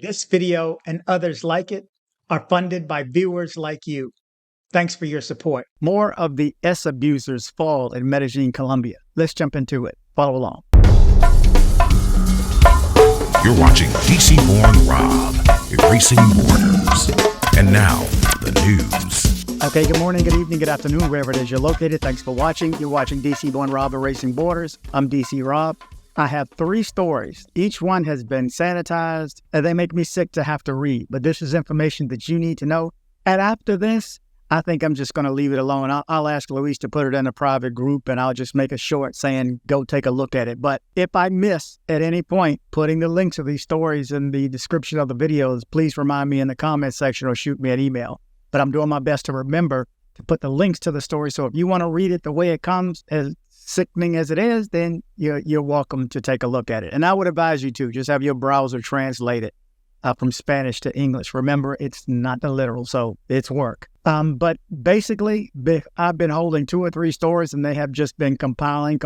This video and others like it are funded by viewers like you. Thanks for your support. More of the S abusers fall in Medellin, Colombia. Let's jump into it. Follow along. You're watching DC-born Rob, erasing borders. And now, the news. Okay, good morning, good evening, good afternoon, wherever it is you're located. Thanks for watching. You're watching DC-born Rob, erasing borders. I'm DC Rob. I have 3 stories. Each one has been sanitized, and they make me sick to have to read. But this is information that you need to know. And after this, I think I'm just going to leave it alone. I'll ask Luis to put it in a private group, and I'll just make a short saying, go take a look at it. But if I miss at any point putting the links of these stories in the description of the videos, please remind me in the comment section or shoot me an email. But I'm doing my best to remember to put the links to the story. So if you want to read it the way it comes, as sickening as it is, then you're welcome to take a look at it. And I would advise you to just have your browser translate it from Spanish to English. Remember, it's not the literal, so it's work. But basically, I've been holding 2 or 3 stories, and they have just been compiling,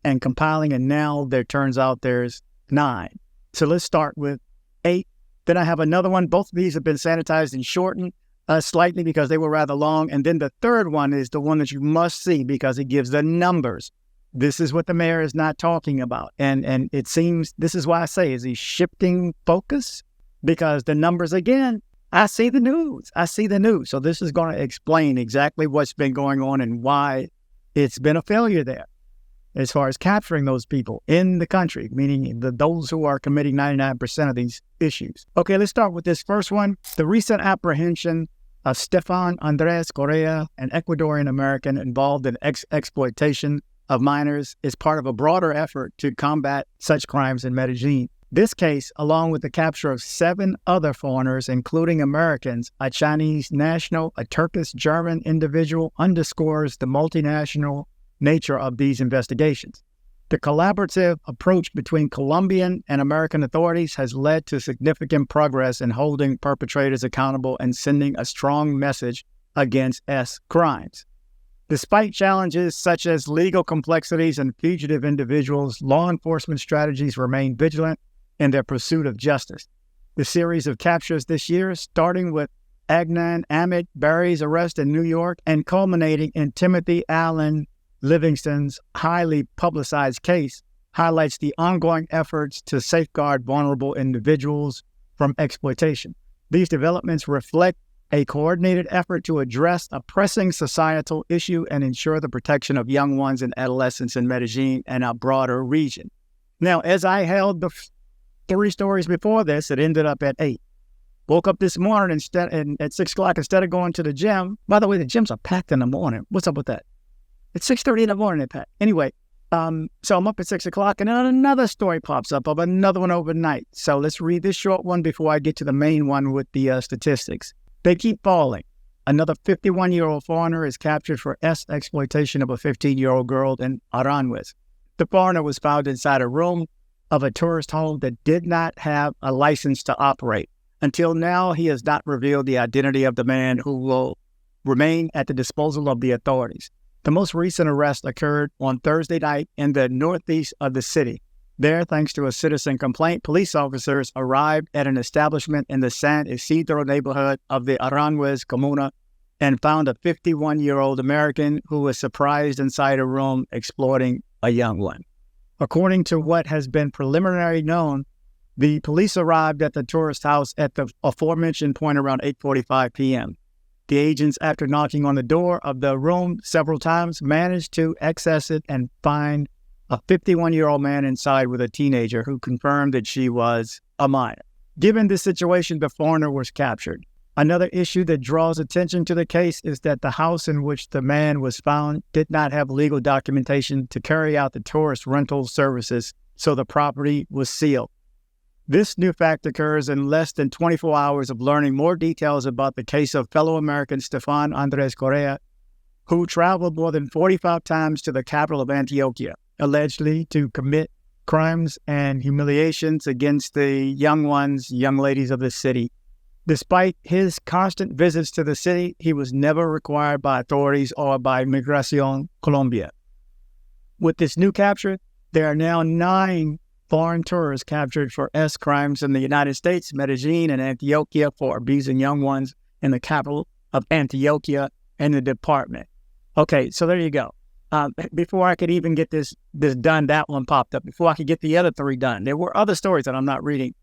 and now there turns out there's 9. So let's start with 8. Then I have another one. Both of these have been sanitized and shortened slightly because they were rather long. And then the third one is the one that you must see because it gives the numbers. This is what the mayor is not talking about. And it seems, this is why I say, is he shifting focus? Because the numbers, again, I see the news. So this is going to explain exactly what's been going on and why it's been a failure there as far as capturing those people in the country, meaning those who are committing 99% of these issues. Okay, let's start with this first one. The recent apprehension of Stefan Andres Correa, an Ecuadorian American involved in exploitation of minors, is part of a broader effort to combat such crimes in Medellin. This case, along with the capture of 7 other foreigners, including Americans, a Chinese national, a Turkish-German individual, underscores the multinational nature of these investigations. The collaborative approach between Colombian and American authorities has led to significant progress in holding perpetrators accountable and sending a strong message against S crimes. Despite challenges such as legal complexities and fugitive individuals, law enforcement strategies remain vigilant in their pursuit of justice. The series of captures this year, starting with Adnan Ahmed Barry's arrest in New York and culminating in Timothy Allen Livingston's highly publicized case, highlights the ongoing efforts to safeguard vulnerable individuals from exploitation. These developments reflect a coordinated effort to address a pressing societal issue and ensure the protection of young ones and adolescents in Medellin and our broader region. Now, as I held the 3 stories before this, it ended up at 8. Woke up this morning at 6 o'clock instead of going to the gym. By the way, the gyms are packed in the morning. What's up with that? It's 6:30 in the morning, they're packed. Anyway, so I'm up at 6 o'clock, and then another story pops up of another one overnight. So let's read this short one before I get to the main one with the statistics. They keep falling. Another 51-year-old foreigner is captured for exploitation of a 15-year-old girl in Aranjuez. The foreigner was found inside a room of a tourist home that did not have a license to operate. Until now, he has not revealed the identity of the man who will remain at the disposal of the authorities. The most recent arrest occurred on Thursday night in the northeast of the city. There, thanks to a citizen complaint, police officers arrived at an establishment in the San Isidro neighborhood of the Aranjuez Comuna and found a 51-year-old American who was surprised inside a room exploiting a young one. According to what has been preliminarily known, the police arrived at the tourist house at the aforementioned point around 8:45 p.m. The agents, after knocking on the door of the room several times, managed to access it and find a 51-year-old man inside with a teenager who confirmed that she was a minor. Given this situation, the foreigner was captured. Another issue that draws attention to the case is that the house in which the man was found did not have legal documentation to carry out the tourist rental services, so the property was sealed. This new fact occurs in less than 24 hours of learning more details about the case of fellow American Stefan Andres Correa, who traveled more than 45 times to the capital of Antioquia, allegedly to commit crimes and humiliations against the young ladies of the city. Despite his constant visits to the city, he was never required by authorities or by Migración Colombia. With this new capture, there are now 9 foreign tourists captured for S crimes in the United States, Medellin and Antioquia for abusing young ones in the capital of Antioquia and the department. Okay, so there you go. Before I could even get this done, that one popped up. Before I could get the other three done, there were other stories that I'm not reading.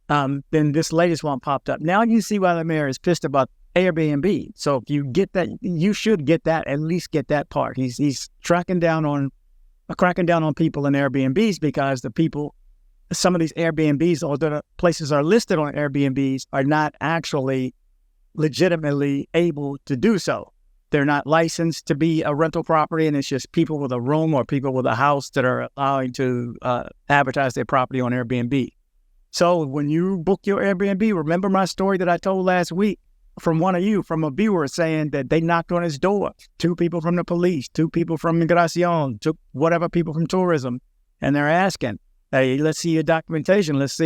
Then this latest one popped up. Now you see why the mayor is pissed about Airbnb. So if you get that, you should get that, at least get that part. He's cracking down on people in Airbnbs because some of these Airbnbs or the places are listed on Airbnbs are not actually legitimately able to do so. They're not licensed to be a rental property, and it's just people with a room or people with a house that are allowing to advertise their property on Airbnb. So when you book your Airbnb, remember my story that I told last week from a viewer saying that they knocked on his door. 2 people from the police, 2 people from Migración, 2 whatever people from tourism, and they're asking, hey, let's see your documentation. Let's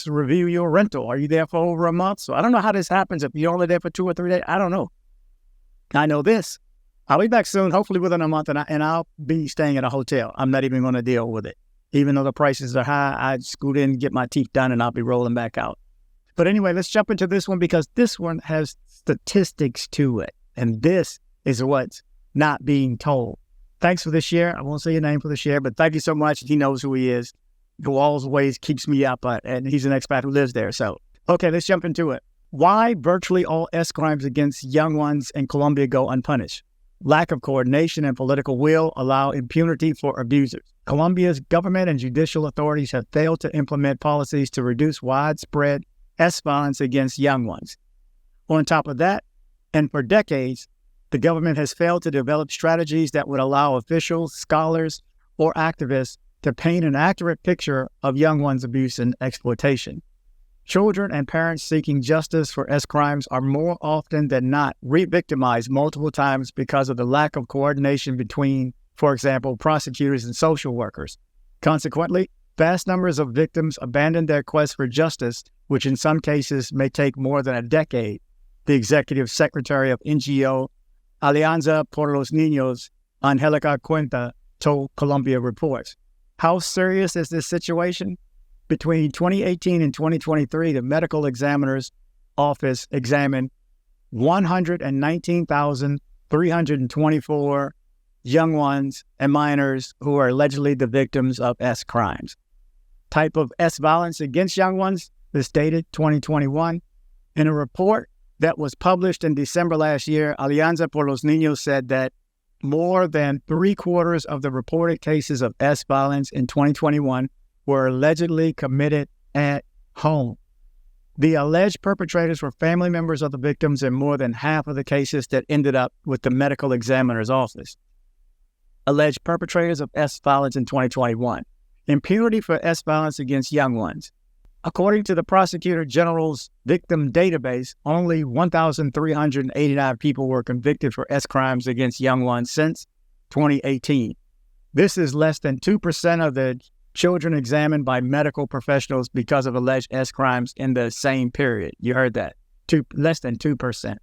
review your rental. Are you there for over a month? So I don't know how this happens if you're only there for 2 or 3 days. I don't know. I know this. I'll be back soon, hopefully within a month, and I'll be staying at a hotel. I'm not even going to deal with it. Even though the prices are high, I scoot in, get my teeth done, and I'll be rolling back out. But anyway, let's jump into this one because this one has statistics to it, and this is what's not being told. Thanks for the share. I won't say your name for the share, but thank you so much. He knows who he is, who always keeps me up, and he's an expat who lives there. So, okay, let's jump into it. Why virtually all S crimes against young ones in Colombia go unpunished? Lack of coordination and political will allow impunity for abusers. Colombia's government and judicial authorities have failed to implement policies to reduce widespread S violence against young ones. On top of that, and for decades, the government has failed to develop strategies that would allow officials, scholars, or activists to paint an accurate picture of young ones' abuse and exploitation. Children and parents seeking justice for S crimes are more often than not re-victimized multiple times because of the lack of coordination between, for example, prosecutors and social workers. Consequently, vast numbers of victims abandon their quest for justice, which in some cases may take more than a decade, the executive secretary of NGO Alianza por los Niños, Angelica Cuenta, told Colombia Reports. How serious is this situation? Between 2018 and 2023, the medical examiner's office examined 119,324 young ones and minors who are allegedly the victims of S crimes. Type of S violence against young ones is dated 2021. In a report that was published in December last year, Alianza por los Niños said that more than 3/4 of the reported cases of S violence in 2021 were allegedly committed at home. The alleged perpetrators were family members of the victims in more than half of the cases that ended up with the medical examiner's office. Alleged perpetrators of S violence in 2021. Impunity for S violence against young ones. According to the Prosecutor General's victim database, only 1,389 people were convicted for S crimes against young ones since 2018. This is less than 2% of the children examined by medical professionals because of alleged S crimes in the same period. You heard that. Less than 2%.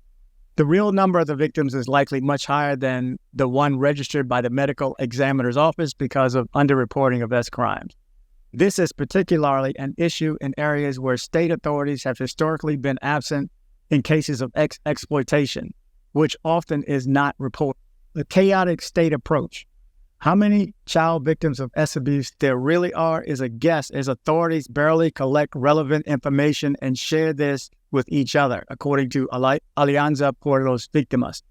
The real number of the victims is likely much higher than the one registered by the medical examiner's office because of underreporting of S crimes. This is particularly an issue in areas where state authorities have historically been absent in cases of exploitation, which often is not reported. The chaotic state approach. How many child victims of S abuse there really are is a guess, as authorities barely collect relevant information and share this with each other, according to Alianza por los Víctimas.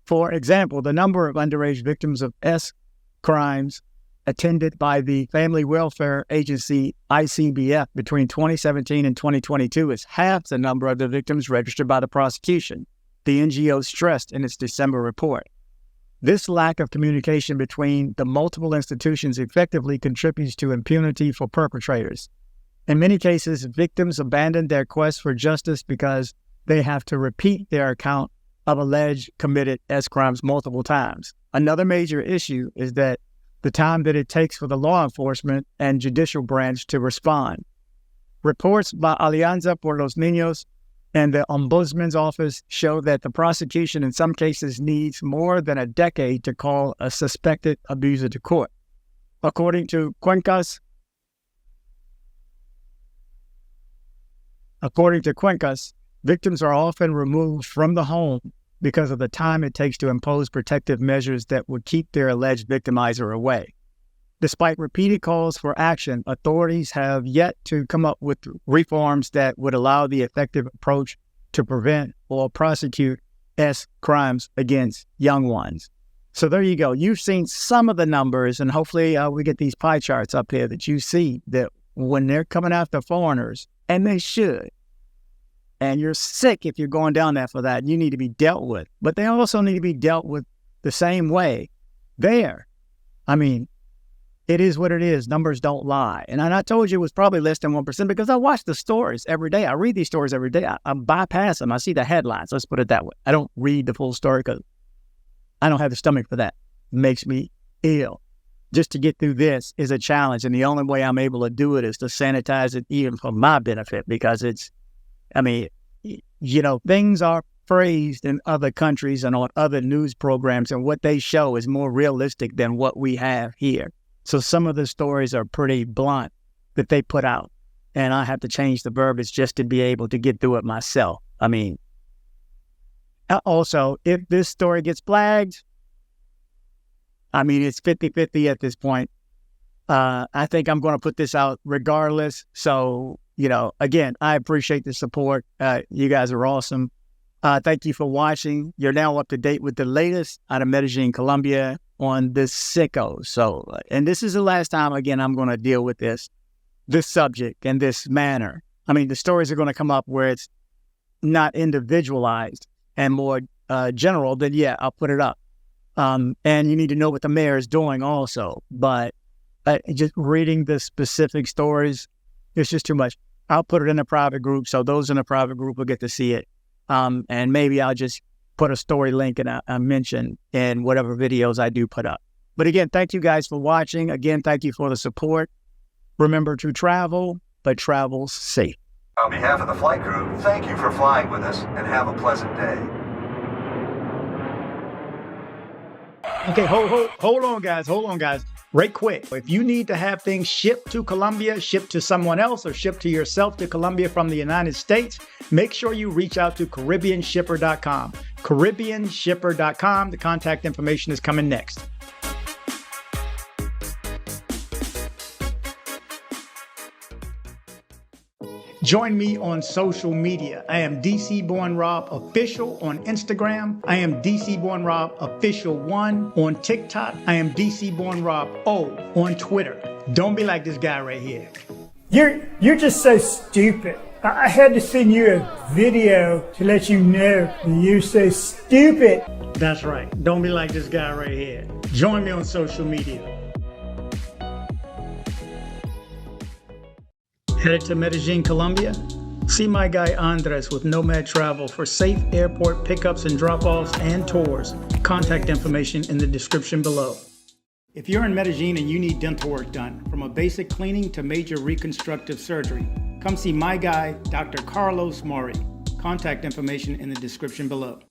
For example, the number of underage victims of S crimes attended by the Family Welfare Agency, ICBF, between 2017 and 2022 is half the number of the victims registered by the prosecution, the NGO stressed in its December report. This lack of communication between the multiple institutions effectively contributes to impunity for perpetrators. In many cases, victims abandon their quest for justice because they have to repeat their account of alleged committed S crimes multiple times. Another major issue is that the time that it takes for the law enforcement and judicial branch to respond. Reports by Alianza por los Niños and the Ombudsman's office show that the prosecution in some cases needs more than a decade to call a suspected abuser to court. According to Cuenca's According to Quincus, victims are often removed from the home because of the time it takes to impose protective measures that would keep their alleged victimizer away. Despite repeated calls for action, authorities have yet to come up with reforms that would allow the effective approach to prevent or prosecute crimes against young ones. So there you go. You've seen some of the numbers, and hopefully we get these pie charts up here that you see that when they're coming after foreigners, and they should, and you're sick if you're going down there for that, you need to be dealt with. But they also need to be dealt with the same way there. I mean, it is what it is. Numbers don't lie. And I told you it was probably less than 1% because I watch the stories every day. I read these stories every day. I bypass them. I see the headlines. Let's put it that way. I don't read the full story because I don't have the stomach for that. It makes me ill. Just to get through this is a challenge. And the only way I'm able to do it is to sanitize it even for my benefit because things are phrased in other countries and on other news programs, and what they show is more realistic than what we have here. So some of the stories are pretty blunt that they put out, and I have to change the verbiage just to be able to get through it myself. I mean, also, if this story gets flagged, I mean, it's 50-50 at this point. I think I'm going to put this out regardless. So, again, I appreciate the support. You guys are awesome. Thank you for watching. You're now up to date with the latest out of Medellin, Colombia on this sicko. So, and this is the last time, again, I'm going to deal with this subject in this manner. I mean, the stories are going to come up where it's not individualized and more general, then yeah, I'll put it up. And you need to know what the mayor is doing also. But just reading the specific stories, it's just too much. I'll put it in a private group, so those in a private group will get to see it. And maybe I'll just put a story link and I mention in whatever videos I do put up. But again, thank you guys for watching. Again, thank you for the support. Remember to travel, but travel safe. On behalf of the flight crew, thank you for flying with us and have a pleasant day. Okay, hold on, guys. Right quick. If you need to have things shipped to Colombia, shipped to someone else, or shipped to yourself to Colombia from the United States, make sure you reach out to CaribbeanShipper.com. CaribbeanShipper.com. The contact information is coming next. Join me on social media. I am DC Born Rob Official on Instagram. I am DC Born Rob Official 1 on TikTok. I am DC Born Rob O on Twitter. Don't be like this guy right here. You're just so stupid. I had to send you a video to let you know that you're so stupid. That's right. Don't be like this guy right here. Join me on social media. Headed to Medellin, Colombia? See my guy Andres with Nomad Travel for safe airport pickups and drop-offs and tours. Contact information in the description below. If you're in Medellin and you need dental work done, from a basic cleaning to major reconstructive surgery, come see my guy, Dr. Carlos Maury. Contact information in the description below.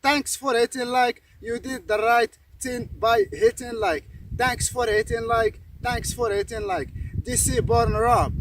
Thanks for hitting like. You did the right thing by hitting like. Thanks for hitting like. Thanks for hitting like. DC Born Rob.